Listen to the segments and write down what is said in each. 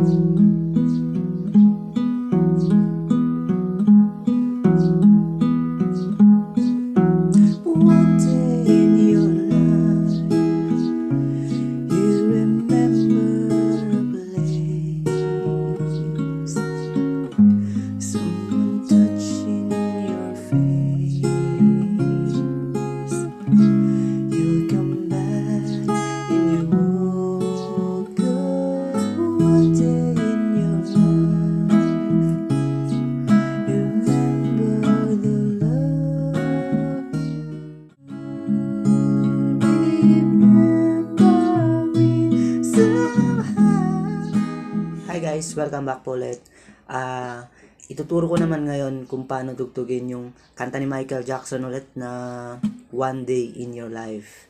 One day in your life, you remember a place, someone touching your face. You'll come back and you won't go. One day in your life, you remember the love. Remember me somehow. Hi guys, welcome back po ulit. Ituturo ko naman ngayon kung paano tugtugin yung kanta ni Michael Jackson ulit na One Day in Your Life.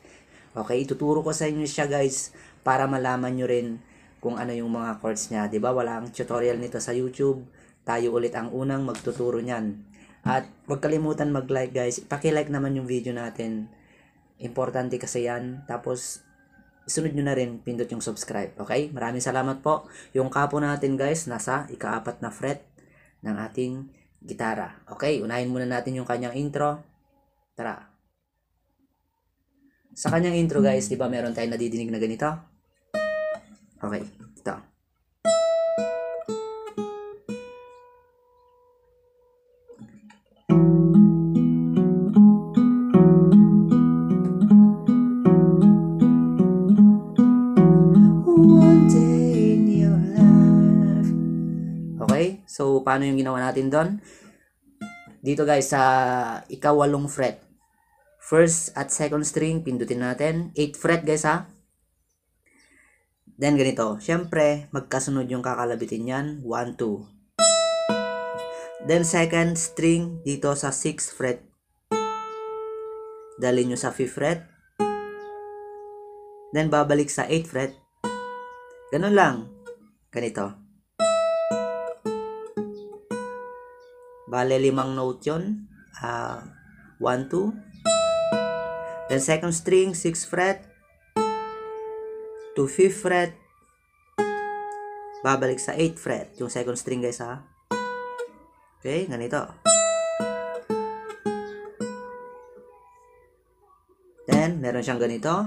Okay, ituturo ko sa inyo siya guys para malaman nyo rin kung ano yung mga chords niya. Diba, walang tutorial nito sa YouTube. Tayo ulit ang unang magtuturo niyan. At huwag kalimutan mag-like guys. Paki-like naman yung video natin. Importante kasi yan. Tapos, sunod nyo na rin, pindot yung subscribe. Okay? Maraming salamat po. Yung kapo natin guys, nasa ika-4 na fret ng ating gitara. Okay, unahin muna natin yung kanyang intro. Tara. Sa kanyang intro guys, di ba meron tayong nadidinig na ganito? Okay, ito. One day in your life. Okay, so paano yung ginawa natin doon? Dito guys, sa ika-8 fret. First at second string, pindutin natin. 8th fret guys ha. Then ganito. Siyempre, magkasunod yung kakalabitin yan. 1, 2. Then second string dito sa 6th fret. Dali nyo sa 5th fret. Then babalik sa 8th fret. Ganun lang. Ganito. Bale, 5 note yun. 1, 2. Then second string, 6th fret. To 5th fret. Babalik sa 8th fret. Yung second string guys ha. Okay, ganito. Then, meron siyang ganito.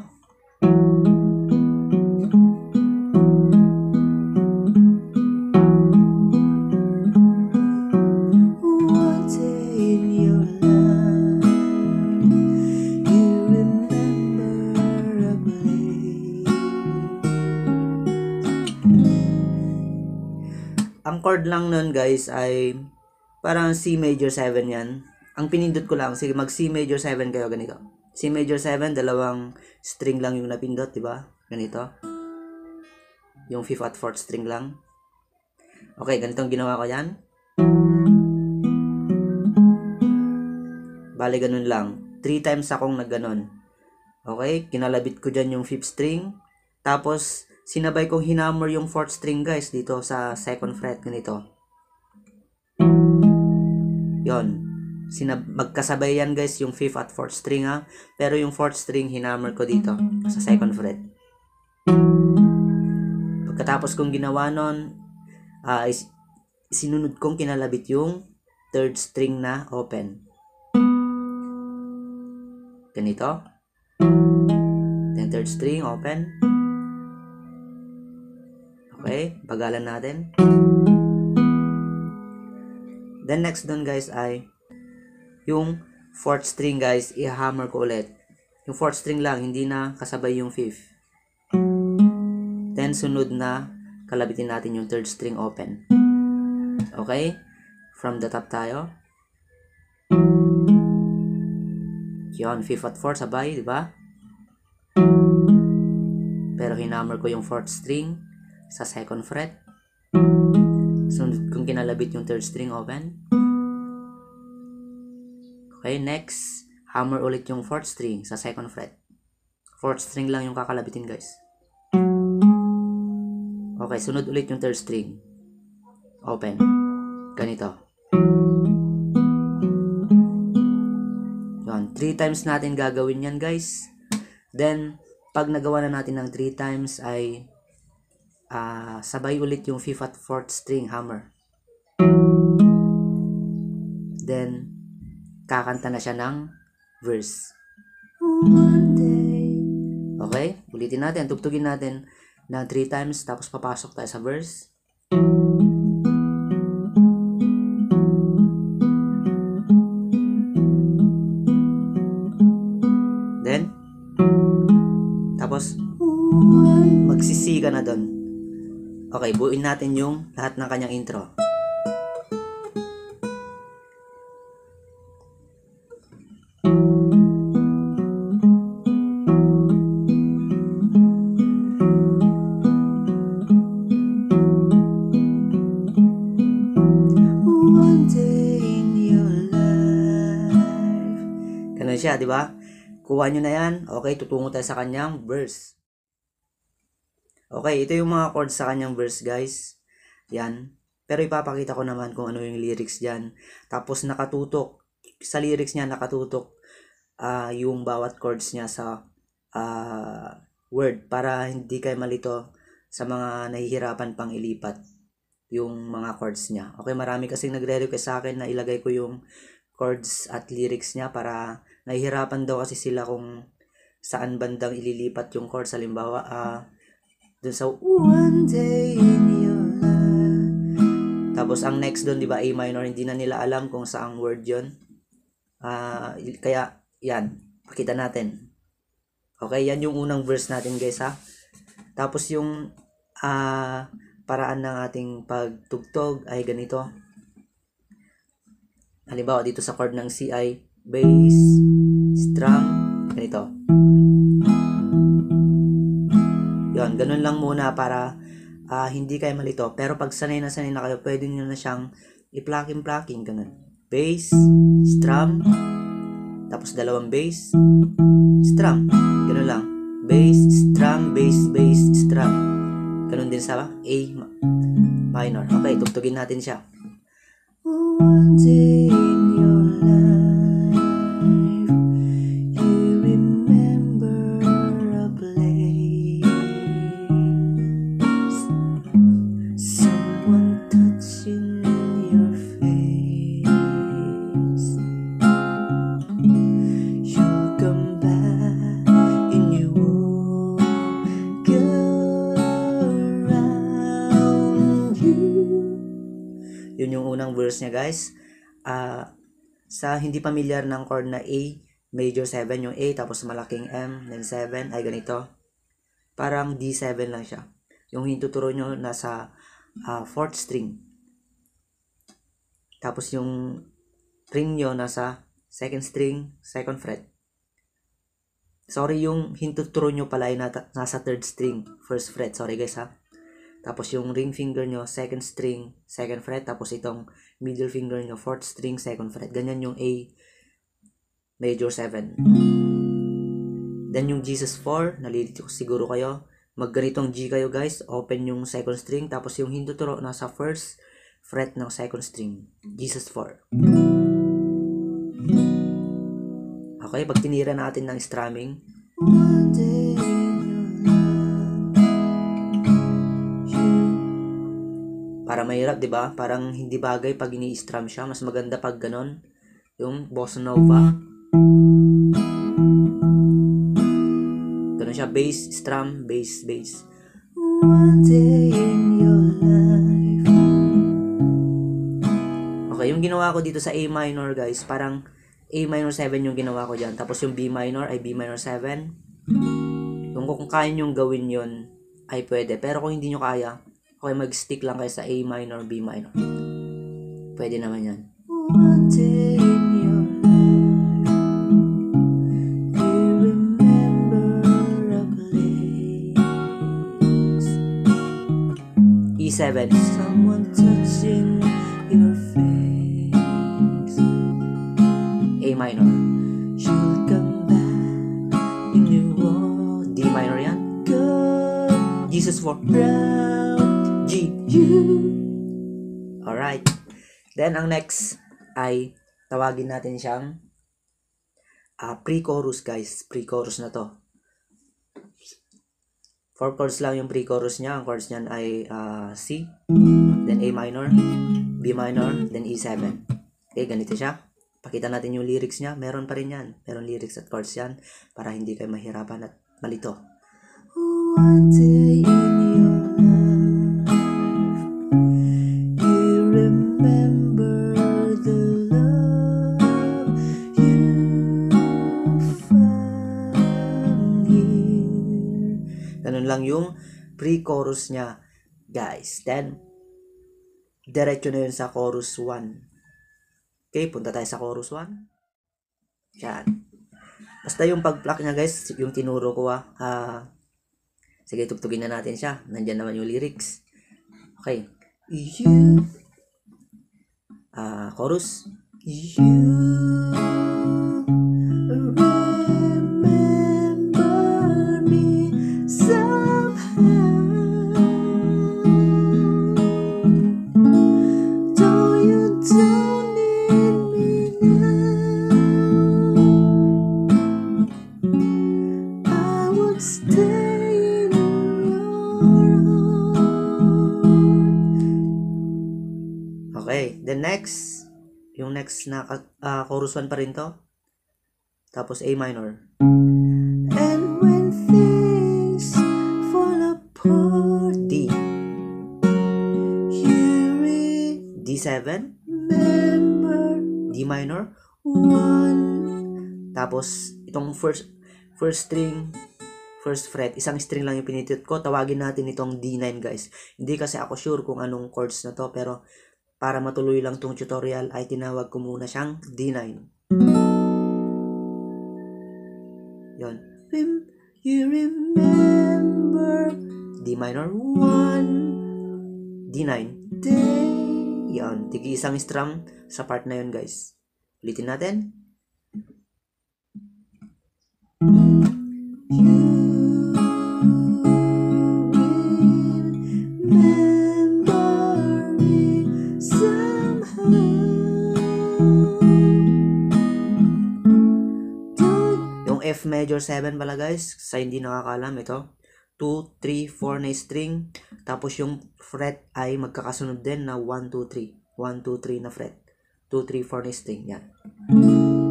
Ang chord lang nun guys ay parang C major 7 yan. Ang pinindot ko lang, sige mag C major 7 kayo ganito. C major 7, dalawang string lang yung napindot, diba? Ganito. Yung 5th at 4th string lang. Okay, ganitong ginawa ko yan. Bale, ganun lang. 3 times akong nagganon. Okay, kinalabit ko dyan yung 5th string. Tapos, sinabay kong hinammer yung 4th string guys dito sa 2nd fret ganito. Yon. Magkasabay yan guys yung 5th at 4th string ha. Pero yung 4th string hinammer ko dito sa 2nd fret. Pagkatapos kong ginawa nun, sinunod kong kinalabit yung 3rd string na open. Ganito. Then 3rd string open. Okay, bagalan natin. Then next dun guys ay yung 4th string guys, i-hammer ko ulit. Yung 4th string lang, hindi na kasabay yung 5th. Then sunod na kalabitin natin yung 3rd string open. Okay? From the top tayo. Yun, 5th at 4th sabay, di ba? Pero hinammer ko yung 4th string sa 2nd fret. Sunod kung kinalabit yung 3rd string open. Okay, next, hammer ulit yung 4th string sa 2nd fret. 4th string lang yung kakalabitin guys. Okay, sunod ulit yung 3rd string open. Ganito. Yun, 3 times natin gagawin yan guys. Then, pag nagawa na natin ng 3 times ay sabay ulit yung 5th at 4th string hammer. Then, kakanta na siya ng verse. One day. Okay? Ulitin natin. Tugtugin natin ng 3 times. Tapos papasok tayo sa verse. Then, tapos, magsisi ka na doon. Okay, buuin natin yung lahat ng kanyang intro. One day in your life. Ganun siya, di ba? Kuha nyo na yan. Okay, tutungo tayo sa kanyang verse. Okay, ito yung mga chords sa kanyang verse, guys. Yan. Pero ipapakita ko naman kung ano yung lyrics dyan. Tapos nakatutok. Sa lyrics niya, nakatutok yung bawat chords niya sa word. Para hindi kayo malito sa mga nahihirapan pang ilipat yung mga chords niya. Okay, marami kasing nagre-request sa akin na ilagay ko yung chords at lyrics niya para nahihirapan daw kasi sila kung saan bandang ililipat yung chords. Halimbawa, dun sa one day in your life. Tapos ang next dun, di ba, A minor, hindi na nila alam kung saang word yun. Kaya, yan, pakita natin. Okay, yan yung unang verse natin, guys, ha. Tapos yung paraan ng ating pagtugtog ay ganito. Halimbawa, dito sa chord ng C ay bass, strum, ganito. Yun, ganun lang muna para hindi kayo malito. Pero pag sanay na kayo, pwede nyo na siyang i-plucking, ganun. Bass, strum, tapos dalawang bass, strum. Ganun lang. Bass, strum, bass, bass, strum. Ganun din sa A minor. Okay, tugtugin natin siya. One day in your life, you remember a place, someone touching your face. You'll come back and you won't go around you. Yun yung unang verse niya, guys. Sa hindi pamilyar ng chord na A, major 7 yung A, tapos malaking M, then 7, ay ganito. Parang D7 lang siya. Yung hintuturo nyo nasa 4th string. Tapos yung ring nyo nasa 2nd string, 2nd fret. Sorry, yung hintuturo nyo pala ay nasa 3rd string, 1st fret. Sorry, guys, ha. Tapos yung ring finger nyo, 2nd string, 2nd fret. Tapos itong middle finger nyo, 4th string, 2nd fret. Ganyan yung A major 7. Then yung Jesus 4, nalilito siguro kayo. Magganitong G kayo, guys. Open yung 2nd string. Tapos yung hintuturo nasa 1st fret ng 2nd string. Jesus 4. Okay, pag tinira natin ng strumming. One day para mahirap, 'di ba? Parang hindi bagay pag ini-strum siya, mas maganda pag ganon, yung bossa nova. Ganon siya, bass, strum, bass, bass. One day in your life. Okay, yung ginawa ko dito sa A minor, guys, parang A minor 7 yung ginawa ko diyan. Tapos yung B minor ay B minor 7. Kung kaya nyo gawin yon ay pwede. Pero kung hindi nyo kaya, okay, mag-stick lang kayo sa A minor, B minor. Pwede naman yan. One day in your life, you remember a place, E7, someone touching your face, A minor, you'll come back and you won't, D minor yan, go, Jesus 4, G, U. Alright. Then, ang next ay tawagin natin siyang pre-chorus, guys. Pre-chorus na to. 4 chords lang yung pre-chorus niya. Ang chords niyan ay C, then A minor, B minor, then E7. Okay, ganito siya. Pakita natin yung lyrics niya. Meron pa rin yan. Meron lyrics at chords yan para hindi kayo mahirapan at malito. One day in your life, you remember the love you found here. Ganun lang yung pre-chorus niya, guys. Then, diretso na yun sa chorus 1. Okay, punta tayo sa chorus 1. Yan. Basta yung pag-pluck niya, guys, yung tinuro ko sige, tugtugin na natin siya. Nandyan naman yung lyrics. Okay. You. Chorus. You remember me somehow. Though you don't need me now, I would stay. Okay, the next, yung next na chorus 1 pa rin to. Tapos A minor. And when things fall apart, D. Here is D7, remember, D minor, 1. Tapos itong first string, first fret, isang string lang yung pinitut ko. Tawagin natin itong D9, guys. Hindi kasi ako sure kung anong chords na to, pero para matuloy lang tong tutorial ay tinawag ko muna siyang D9. Yon. You remember D minor 1, D9, day. Yon. Tigi isang strum sa part na yon, guys. Ulitin natin. Yung F major 7 pala, guys, sa hindi nakakalam, ito 2, 3, 4 na string, tapos yung fret ay magkakasunod din na 1, 2, 3 1, 2, 3 na fret, 2, 3, 4 na string, yan.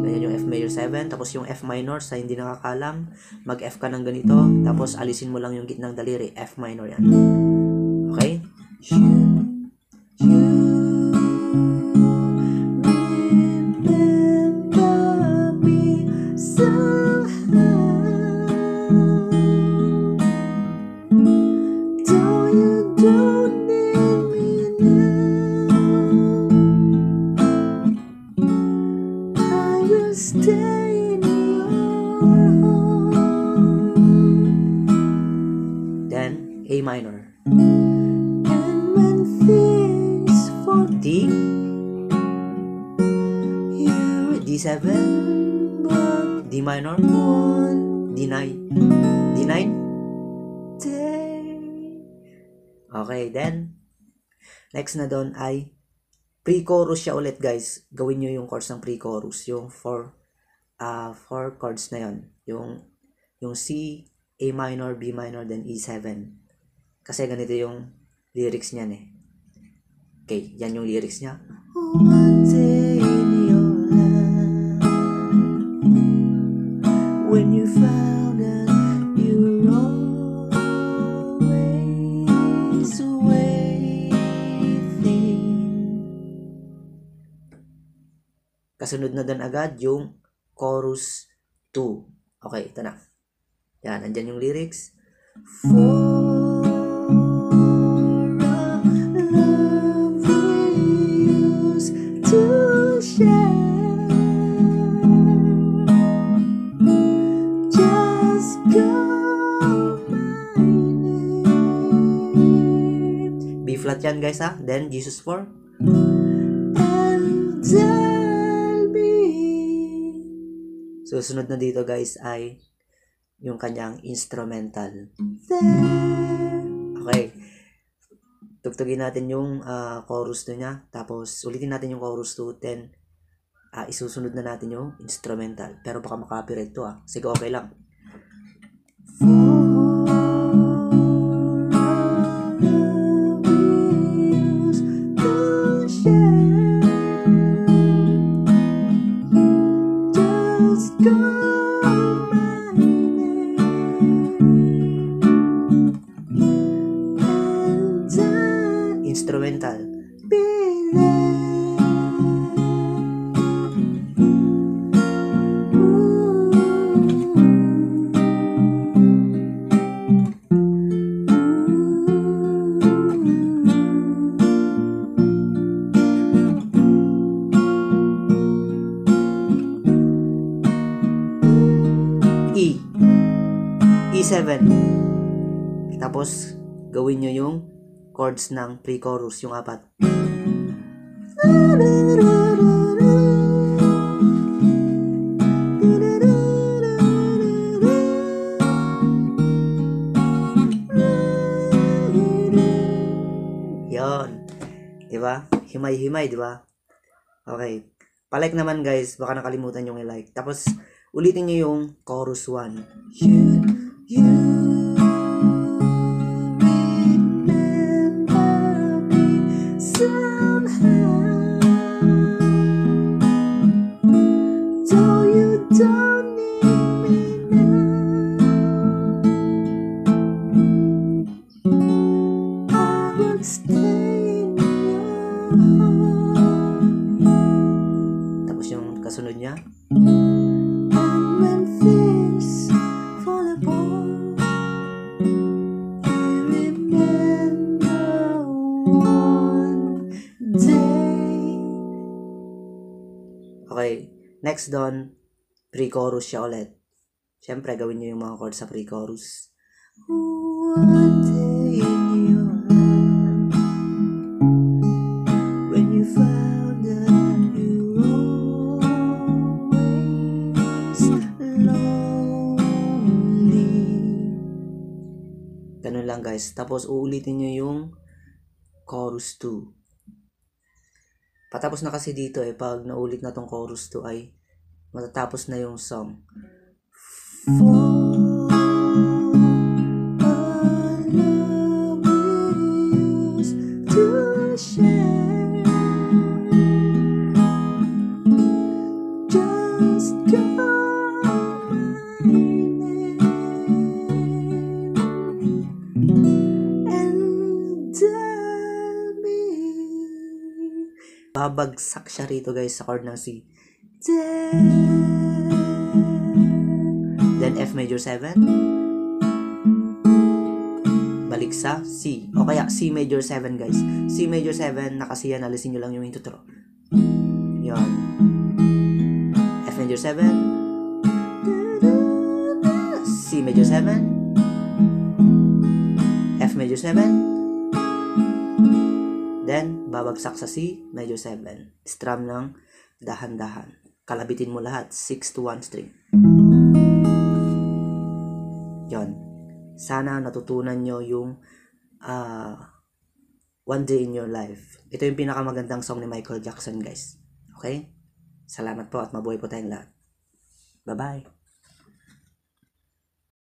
Ganyan yung F major 7, tapos yung F minor, sa hindi nakakalam, mag F ka ng ganito, tapos alisin mo lang yung gitnang daliri, F minor, yan. Okay? Then A minor. And when things fall, D, D7, D minor, 1, D9, D9, day. Okay, then next na doon ay pre-chorus siya ulit, guys. Gawin nyo yung chords ng pre-chorus, yung 4 chords na yon, yung C, A minor, B minor, then E7. Kasi ganito yung lyrics niyan eh. Okay, yan yung lyrics niya. One day in your life, when you found out you're always waiting. Kasunod na din agad yung chorus 2. Okay, ito na. Yan, andyan yung lyrics. For a love we used to share, just call my name. B flat yan, guys, ha? Then Jesus 4. And I'll be. Susunod na dito, guys, ay yung kanyang instrumental. Okay. Tugtugin natin yung chorus 2 niya. Tapos, ulitin natin yung chorus 2. Then, isusunod na natin yung instrumental. Pero baka makapiright to, Sige, okay lang. For instrumental. E7. Tapos, gawin nyo yung chords ng pre-chorus, yung 4. Yon. Diba? Himay-himay, diba? Okay. Palike naman guys, baka nakalimutan yung i-like. Tapos, ulitin nyo yung chorus 1. You remember me somehow, though you don't need me now. I would stay in your heart. Tapos yung kasunod niya. And when things fall apart, okay, next doon, pre-chorus siya ulit. Siyempre, gawin nyo yung mga chords sa pre-chorus. One day in your hand, when you found that you always lonely. Ganun lang guys. Tapos, uulitin nyo yung chorus 2. Patapos na kasi dito pag naulit na tong chorus 2 ay matatapos na yung song. For our love we used to share, just call my name and babagsak siya rito guys sa chord ng C. Then F major 7. Balik sa C. O kaya C major 7 guys. C major 7, nakasiyan, alisin nyo lang yung intro. Yan. F major 7. C major 7. F major 7. Then, babagsak sa C, major 7. Strum ng dahan-dahan. Kalabitin mo lahat, 6 to 1 string. Yon. Sana natutunan nyo yung One Day in Your Life. Ito yung pinakamagandang song ni Michael Jackson, guys. Okay? Salamat po at mabuhay po tayong lahat. Bye-bye.